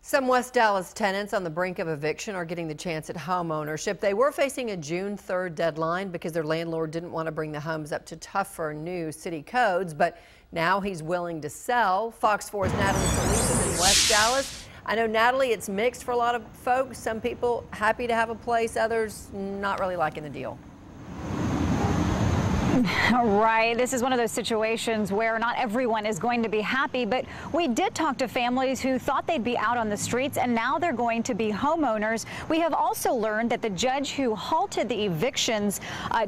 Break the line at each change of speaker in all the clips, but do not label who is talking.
Some West Dallas tenants on the brink of eviction are getting the chance at home ownership. They were facing a June 3rd deadline because their landlord didn't want to bring the homes up to tougher new city codes, but now he's willing to sell. Fox 4's Natalie Solis is in West Dallas. I know, Natalie, it's mixed for a lot of folks. Some people happy to have a place, others not really liking the deal.
Right. This is one of those situations where not everyone is going to be happy, but we did talk to families who thought they'd be out on the streets and now they're going to be homeowners. We have also learned that the judge who halted the evictions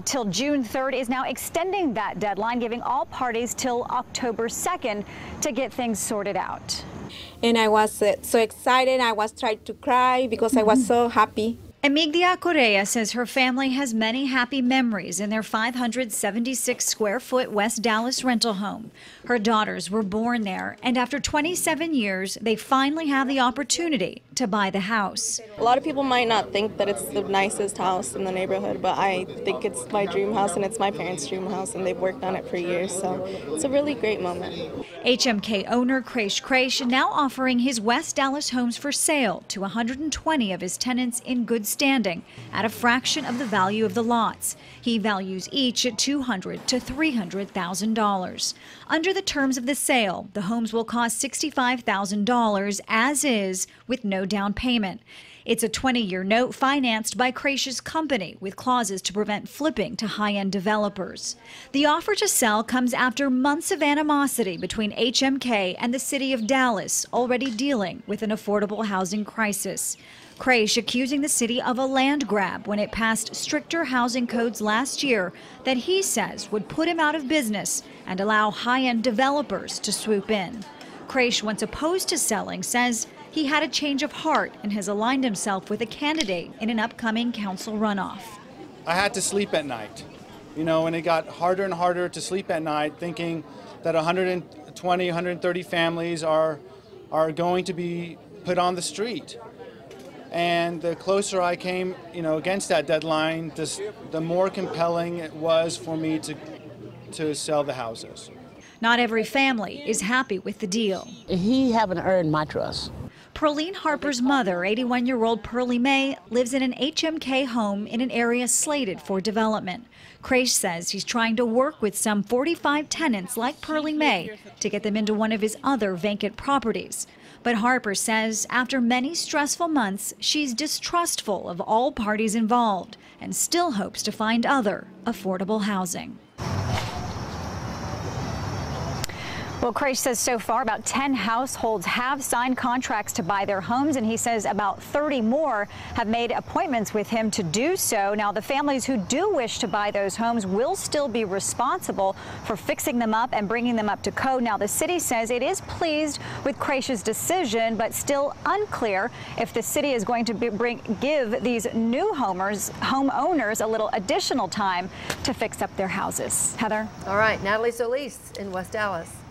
till June 3rd is now extending that deadline, giving all parties till October 2nd to get things sorted out.
And I was so excited. I was trying to cry because I was so happy.
Emigdia Correa says her family has many happy memories in their 576-square-foot West Dallas rental home. Her daughters were born there, and after 27 years, they finally have the opportunity to buy the house.
A lot of people might not think that it's the nicest house in the neighborhood, but I think it's my dream house and it's my parents' dream house, and they've worked on it for years, so it's a really great moment.
HMK owner Kraish now offering his West Dallas homes for sale to 120 of his tenants in good standing at a fraction of the value of the lots. He values each at $200,000 to $300,000. Under the terms of the sale, the homes will cost $65,000 as is, with no down payment. It's a 20-year note financed by Kraish's company with clauses to prevent flipping to high-end developers. The offer to sell comes after months of animosity between HMK and the city of Dallas, already dealing with an affordable housing crisis. Kraish accusing the city of a land grab when it passed stricter housing codes last year that he says would put him out of business and allow high-end developers to swoop in. Kraish, once opposed to selling, says he had a change of heart and has aligned himself with a candidate in an upcoming council runoff.
I had to sleep at night, and it got harder and harder to sleep at night, thinking that 120, 130 families are going to be put on the street. And the closer I came, against that deadline, the more compelling it was for me to sell the houses.
Not every family is happy with the deal.
He haven't earned my trust.
Pearline Harper's mother, 81-year-old Pearlie May, lives in an HMK home in an area slated for development. Kraish says he's trying to work with some 45 tenants like Pearlie May to get them into one of his other vacant properties. But Harper says after many stressful months, she's distrustful of all parties involved and still hopes to find other affordable housing. Well, Kraish says so far about 10 households have signed contracts to buy their homes, and he says about 30 more have made appointments with him to do so. Now, the families who do wish to buy those homes will still be responsible for fixing them up and bringing them up to code. Now, the city says it is pleased with Kraish's decision, but still unclear if the city is going to give these new homeowners a little additional time to fix up their houses. Heather?
All right, Natalie Solis in West Dallas.